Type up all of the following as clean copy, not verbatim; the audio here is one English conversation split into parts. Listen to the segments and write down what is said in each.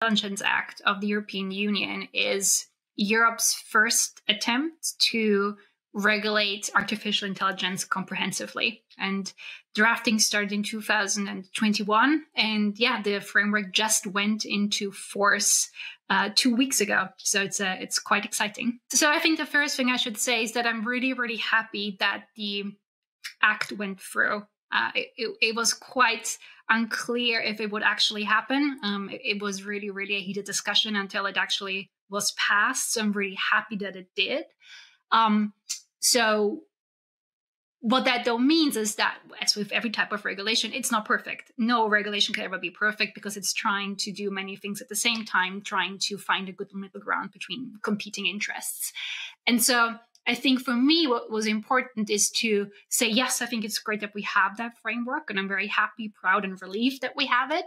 Intelligence Act of the European Union is Europe's first attempt to regulate artificial intelligence comprehensively. And drafting started in 2021. And yeah, the framework just went into force 2 weeks ago. So it's quite exciting. So I think the first thing I should say is that I'm really, really happy that the act went through. It was quite unclear if it would actually happen. It was really, really a heated discussion until it actually was passed. So I'm really happy that it did. So what that though means is that, as with every type of regulation, it's not perfect. No regulation can ever be perfect because it's trying to do many things at the same time, trying to find a good middle ground between competing interests. And so I think for me, what was important is to say, yes, I think it's great that we have that framework, and I'm very happy, proud, and relieved that we have it.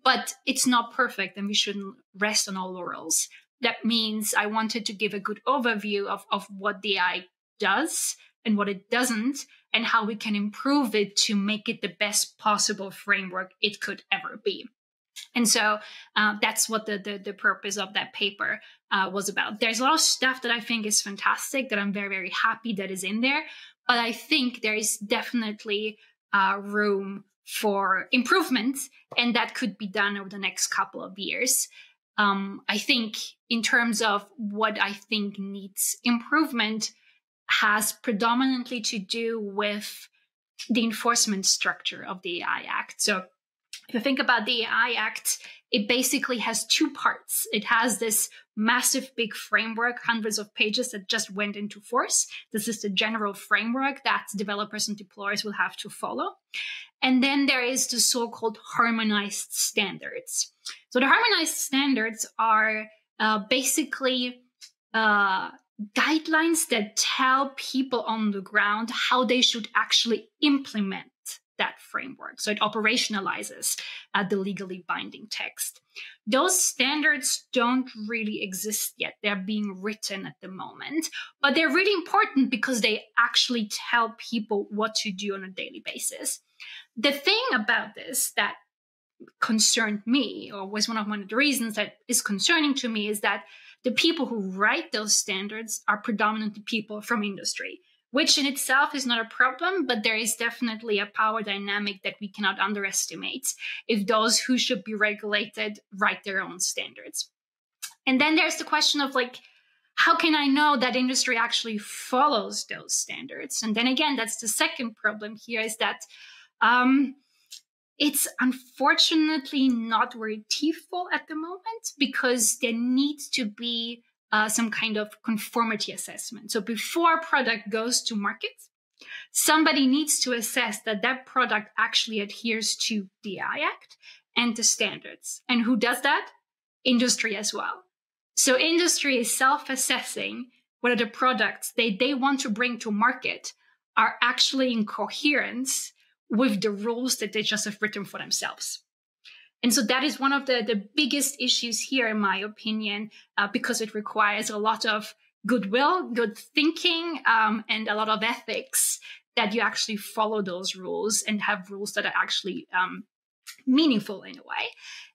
But it's not perfect, and we shouldn't rest on our laurels. That means I wanted to give a good overview of what the AI does and what it doesn't, and how we can improve it to make it the best possible framework it could ever be. And so that's what the purpose of that paper was about. There's a lot of stuff that I think is fantastic, that I'm very, very happy that is in there. But I think there is definitely room for improvement, and that could be done over the next couple of years. I think in terms of what I think needs improvement has predominantly to do with the enforcement structure of the AI Act. So if you think about the AI Act, it basically has two parts. It has this massive big framework, hundreds of pages, that just went into force. This is the general framework that developers and deployers will have to follow. And then there is the so-called harmonized standards. So the harmonized standards are basically guidelines that tell people on the ground how they should actually implement that framework. So it operationalizes the legally binding text. Those standards don't really exist yet. They're being written at the moment, but they're really important because they actually tell people what to do on a daily basis. The thing about this that concerned me, or was one of the reasons that is concerning to me, is that the people who write those standards are predominantly people from industry, which in itself is not a problem, but there is definitely a power dynamic that we cannot underestimate if those who should be regulated write their own standards. And then there's the question of, like, how can I know that industry actually follows those standards? And then again, that's the second problem here, is that it's unfortunately not very teethful at the moment, because there needs to be some kind of conformity assessment. So before a product goes to market, somebody needs to assess that that product actually adheres to the AI Act and the standards. And who does that? Industry as well. So industry is self-assessing whether the products they want to bring to market are actually in coherence with the rules that they just have written for themselves. And so that is one of the biggest issues here, in my opinion, because it requires a lot of goodwill, good thinking, and a lot of ethics, that you actually follow those rules and have rules that are actually meaningful in a way.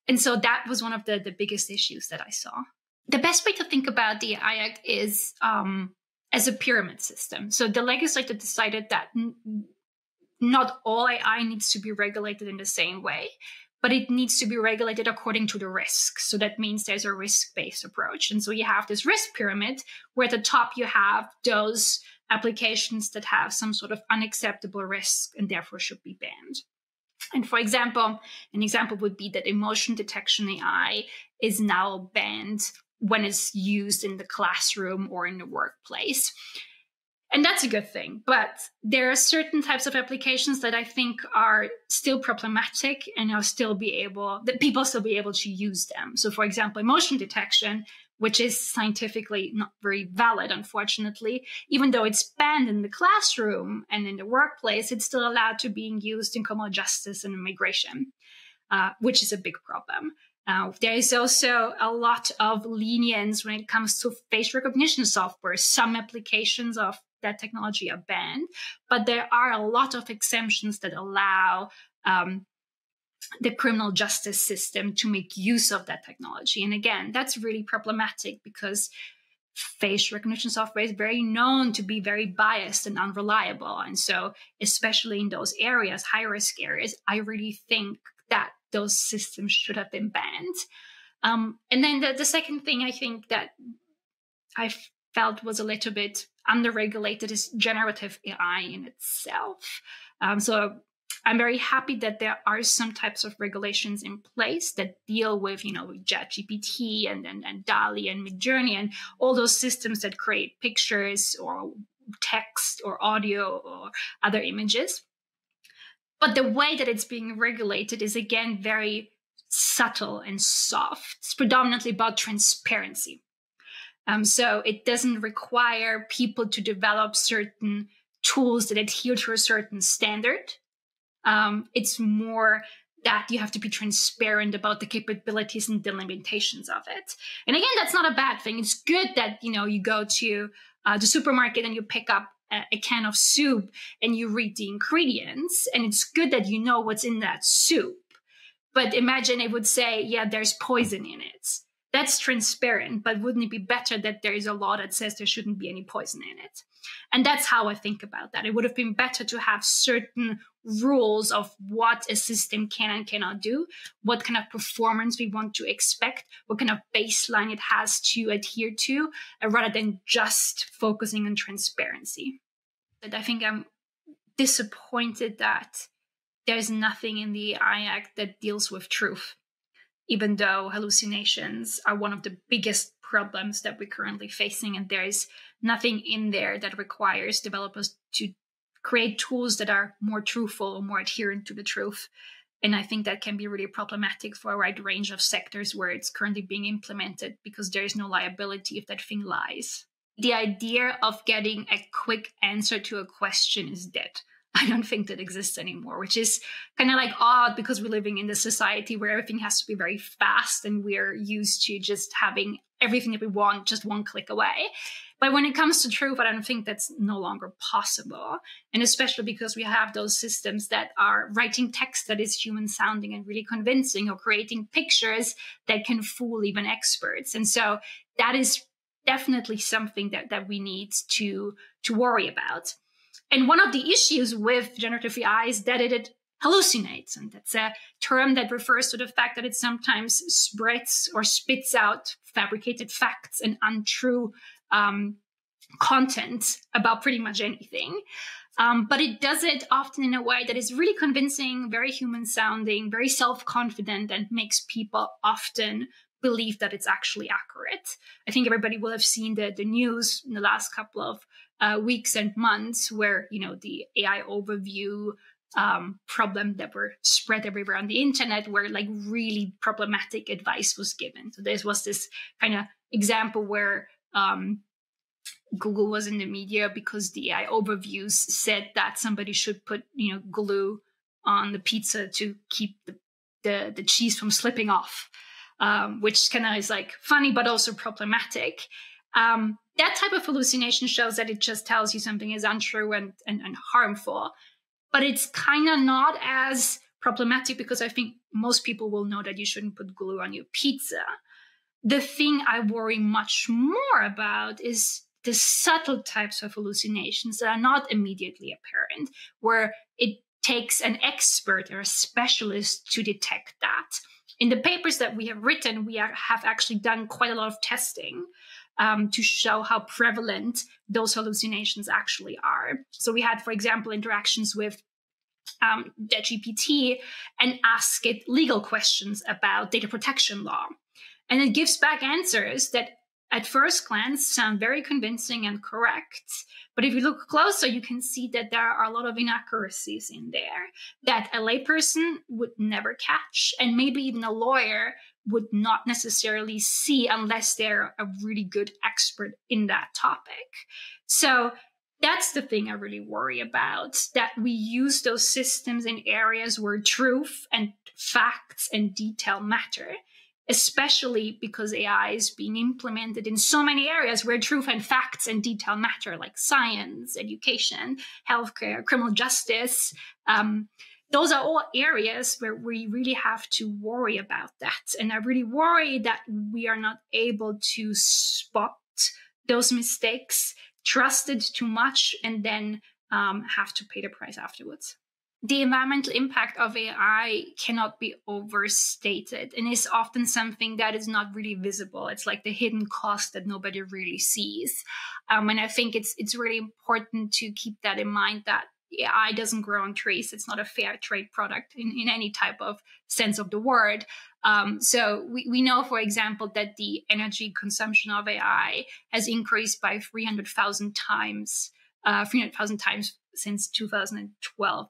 And so that was one of the biggest issues that I saw. The best way to think about the AI Act is as a pyramid system. So the legislature decided that not all AI needs to be regulated in the same way, but it needs to be regulated according to the risk. So that means there's a risk-based approach. And so you have this risk pyramid where at the top you have those applications that have some sort of unacceptable risk and therefore should be banned. And for example, an example would be that emotion detection AI is now banned when it's used in the classroom or in the workplace. And that's a good thing. But there are certain types of applications that I think are still problematic and that people still be able to use them. So for example, emotion detection, which is scientifically not very valid, unfortunately, even though it's banned in the classroom and in the workplace, it's still allowed to be used in criminal justice and immigration, which is a big problem. There is also a lot of lenience when it comes to face recognition software. Some applications of that technology are banned, but there are a lot of exemptions that allow the criminal justice system to make use of that technology. And again, that's really problematic because facial recognition software is very known to be very biased and unreliable. And so, especially in those areas, high-risk areas, I really think that those systems should have been banned. And then the second thing I think that I felt was a little bit underregulated is generative AI in itself. So I'm very happy that there are some types of regulations in place that deal with, ChatGPT and DALL-E and Midjourney and all those systems that create pictures or text or audio or other images. But the way that it's being regulated is, again, very subtle and soft. It's predominantly about transparency. So it doesn't require people to develop certain tools that adhere to a certain standard. It's more that you have to be transparent about the capabilities and the limitations of it. And again, that's not a bad thing. It's good that, you go to the supermarket and you pick up a can of soup and you read the ingredients. And it's good that you know what's in that soup. But imagine it would say, yeah, there's poison in it. That's transparent, but wouldn't it be better that there is a law that says there shouldn't be any poison in it? And that's how I think about that. It would have been better to have certain rules of what a system can and cannot do, what kind of performance we want to expect, what kind of baseline it has to adhere to, rather than just focusing on transparency. But I think I'm disappointed that there's nothing in the AI Act that deals with truth, even though hallucinations are one of the biggest problems that we're currently facing. And there is nothing in there that requires developers to create tools that are more truthful or more adherent to the truth. And I think that can be really problematic for a wide range of sectors where it's currently being implemented, because there is no liability if that thing lies. The idea of getting a quick answer to a question is dead. I don't think that exists anymore, which is kind of like odd because we're living in this society where everything has to be very fast and we're used to just having everything that we want just one click away. But when it comes to truth, I don't think that's no longer possible. And especially because we have those systems that are writing text that is human sounding and really convincing, or creating pictures that can fool even experts. And so that is definitely something that we need to worry about. And one of the issues with generative AI is that it hallucinates. And that's a term that refers to the fact that it sometimes spreads or spits out fabricated facts and untrue content about pretty much anything. But it does it often in a way that is really convincing, very human sounding, very self-confident, and makes people often believe that it's actually accurate. I think everybody will have seen the news in the last couple of weeks and months where, the AI overview problem that were spread everywhere on the internet, where like really problematic advice was given. So there was this kind of example where Google was in the media because the AI overviews said that somebody should put, glue on the pizza to keep the cheese from slipping off, which kind of is like funny, but also problematic. That type of hallucination shows that it just tells you something is untrue and harmful. But it's kind of not as problematic because I think most people will know that you shouldn't put glue on your pizza. The thing I worry much more about is the subtle types of hallucinations that are not immediately apparent, where it takes an expert or a specialist to detect that. In the papers that we have written, we have actually done quite a lot of testing to show how prevalent those hallucinations actually are. So we had, for example, interactions with ChatGPT and ask it legal questions about data protection law. And it gives back answers that at first glance sound very convincing and correct. But if you look closer, you can see that there are a lot of inaccuracies in there that a layperson would never catch, and maybe even a lawyer would not necessarily see unless they're a really good expert in that topic. So that's the thing I really worry about, that we use those systems in areas where truth and facts and detail matter, especially because AI is being implemented in so many areas where truth and facts and detail matter, like science, education, healthcare, criminal justice. those are all areas where we really have to worry about that. And I really worry that we are not able to spot those mistakes, trust it too much, and then have to pay the price afterwards. The environmental impact of AI cannot be overstated and is often something that is not really visible. It's like the hidden cost that nobody really sees. And I think it's really important to keep that in mind, that AI doesn't grow on trees. It's not a fair trade product in any type of sense of the word. So we know, for example, that the energy consumption of AI has increased by 300,000 times since 2012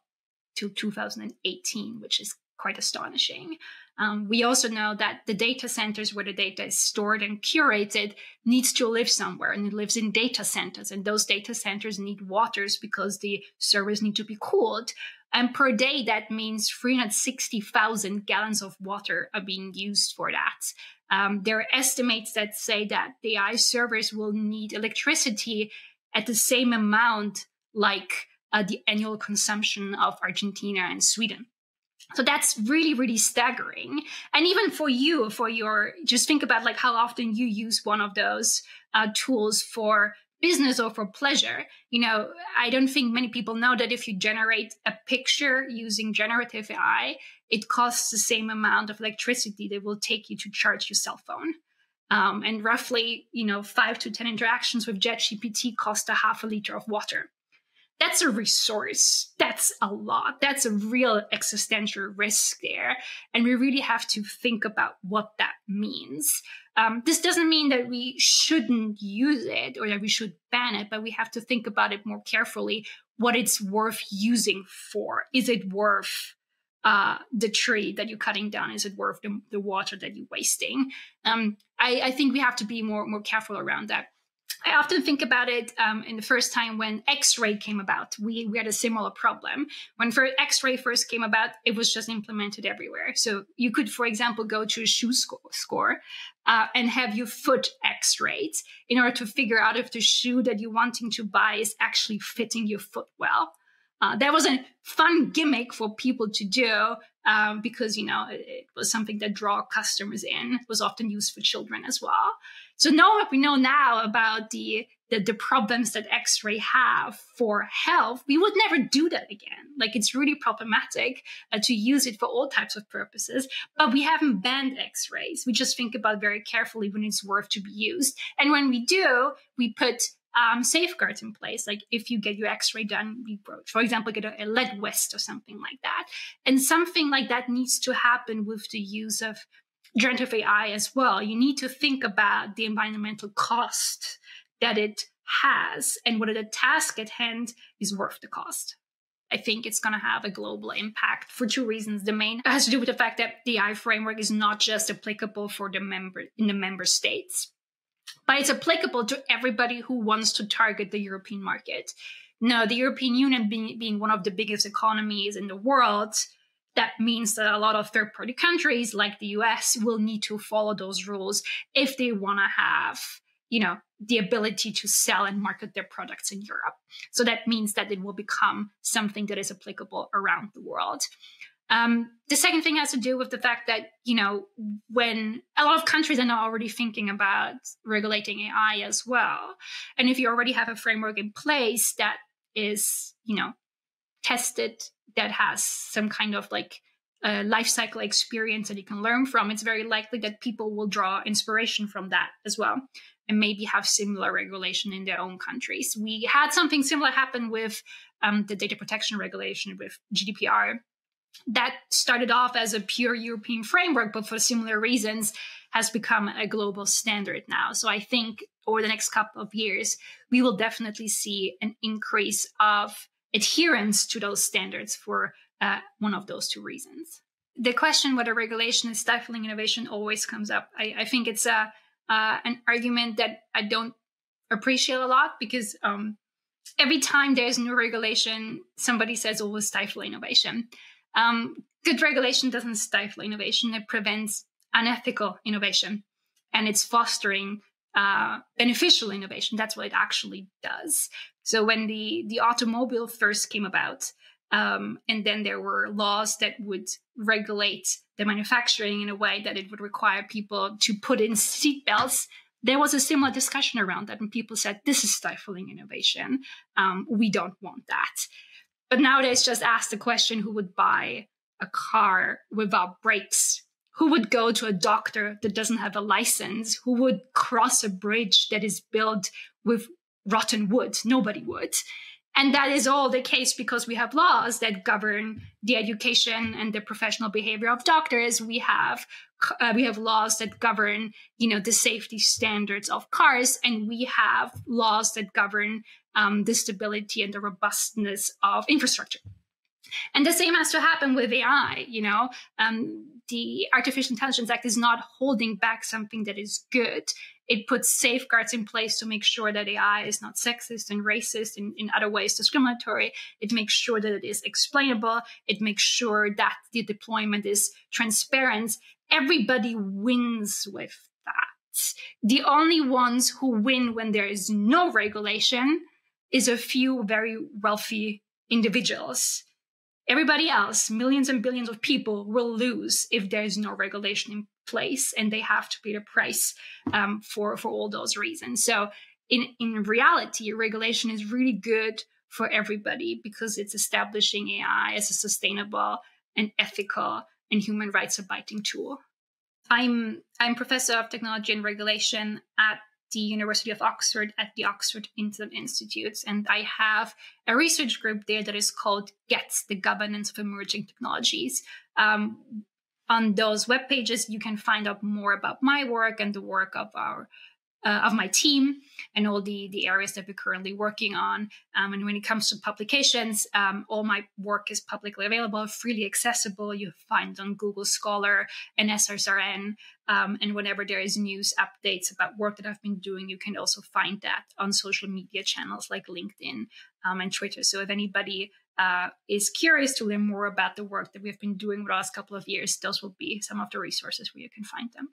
to 2018, which is quite astonishing. We also know that the data centers where the data is stored and curated needs to live somewhere, and it lives in data centers. And those data centers need waters because the servers need to be cooled. And per day, that means 360,000 gallons of water are being used for that. There are estimates that say that the AI servers will need electricity at the same amount like the annual consumption of Argentina and Sweden. So that's really, really staggering. And even for you, just think about like how often you use one of those tools for business or for pleasure. I don't think many people know that if you generate a picture using generative AI, it costs the same amount of electricity that will take you to charge your cell phone. And roughly, 5 to 10 interactions with JetGPT cost a half a liter of water. That's a resource. That's a lot. That's a real existential risk there. And we really have to think about what that means. This doesn't mean that we shouldn't use it or that we should ban it, but we have to think about it more carefully, what it's worth using for. Is it worth the tree that you're cutting down? Is it worth the water that you're wasting? I think we have to be more careful around that. I often think about it in the first time when X-ray came about. We had a similar problem. When X-ray first came about, it was just implemented everywhere. So you could, for example, go to a shoe store and have your foot X-rayed in order to figure out if the shoe that you're wanting to buy is actually fitting your foot well. That was a fun gimmick for people to do because, it was something that draw customers in. It was often used for children as well. So knowing what we know now about the problems that X-ray have for health, we would never do that again. Like, it's really problematic to use it for all types of purposes, but we haven't banned X-rays. We just think about very carefully when it's worth to be used. And when we do, we put safeguards in place. Like if you get your X-ray done, you, for example, get a lead vest or something like that. And something like that needs to happen with the use of generative AI as well. You need to think about the environmental cost that it has and whether the task at hand is worth the cost. I think it's going to have a global impact for two reasons. The main has to do with the fact that the AI framework is not just applicable for the member states, but it's applicable to everybody who wants to target the European market. Now, the European Union being one of the biggest economies in the world, that means that a lot of third-party countries like the US will need to follow those rules if they want to have, the ability to sell and market their products in Europe. So that means that it will become something that is applicable around the world. The second thing has to do with the fact that, when a lot of countries are now already thinking about regulating AI as well. And if you already have a framework in place that is, tested, that has some kind of life cycle experience that you can learn from, it's very likely that people will draw inspiration from that as well and maybe have similar regulation in their own countries. We had something similar happen with the data protection regulation with GDPR. That started off as a pure European framework, but for similar reasons has become a global standard now. So I think over the next couple of years, we will definitely see an increase of adherence to those standards for one of those two reasons. The question whether regulation is stifling innovation always comes up. I think it's an argument that I don't appreciate a lot because every time there's new regulation, somebody says, oh, we'll stifle innovation. Good regulation doesn't stifle innovation. It prevents unethical innovation, and it's fostering beneficial innovation. That's what it actually does. So when the automobile first came about, And then there were laws that would regulate the manufacturing in a way that it would require people to put in seatbelts. There was a similar discussion around that, and people said, this is stifling innovation. We don't want that. But nowadays, just ask the question, who would buy a car without brakes? Who would go to a doctor that doesn't have a license? Who would cross a bridge that is built with rotten wood? Nobody would. And that is all the case because we have laws that govern the education and the professional behavior of doctors. We have laws that govern, the safety standards of cars, and we have laws that govern the stability and the robustness of infrastructure. And the same has to happen with AI. The Artificial Intelligence Act is not holding back something that is good. It puts safeguards in place to make sure that AI is not sexist and racist and in other ways discriminatory. It makes sure that it is explainable. It makes sure that the deployment is transparent. Everybody wins with that. The only ones who win when there is no regulation is a few very wealthy individuals. Everybody else, millions and billions of people, will lose if there is no regulation in place, and they have to pay the price for all those reasons. So in reality, regulation is really good for everybody because it's establishing AI as a sustainable and ethical and human rights abiding tool. I'm Professor of Technology and Regulation at the University of Oxford at the Oxford Internet Institute. And I have a research group there that is called GET, the Governance of Emerging Technologies. On those web pages, you can find out more about my work and the work of my team and all the areas that we're currently working on. And when it comes to publications, all my work is publicly available, freely accessible. You find it on Google Scholar and SRSRN. And whenever there is news updates about work that I've been doing, you can also find that on social media channels like LinkedIn and Twitter. So if anybody is curious to learn more about the work that we've been doing the last couple of years, those will be some of the resources where you can find them.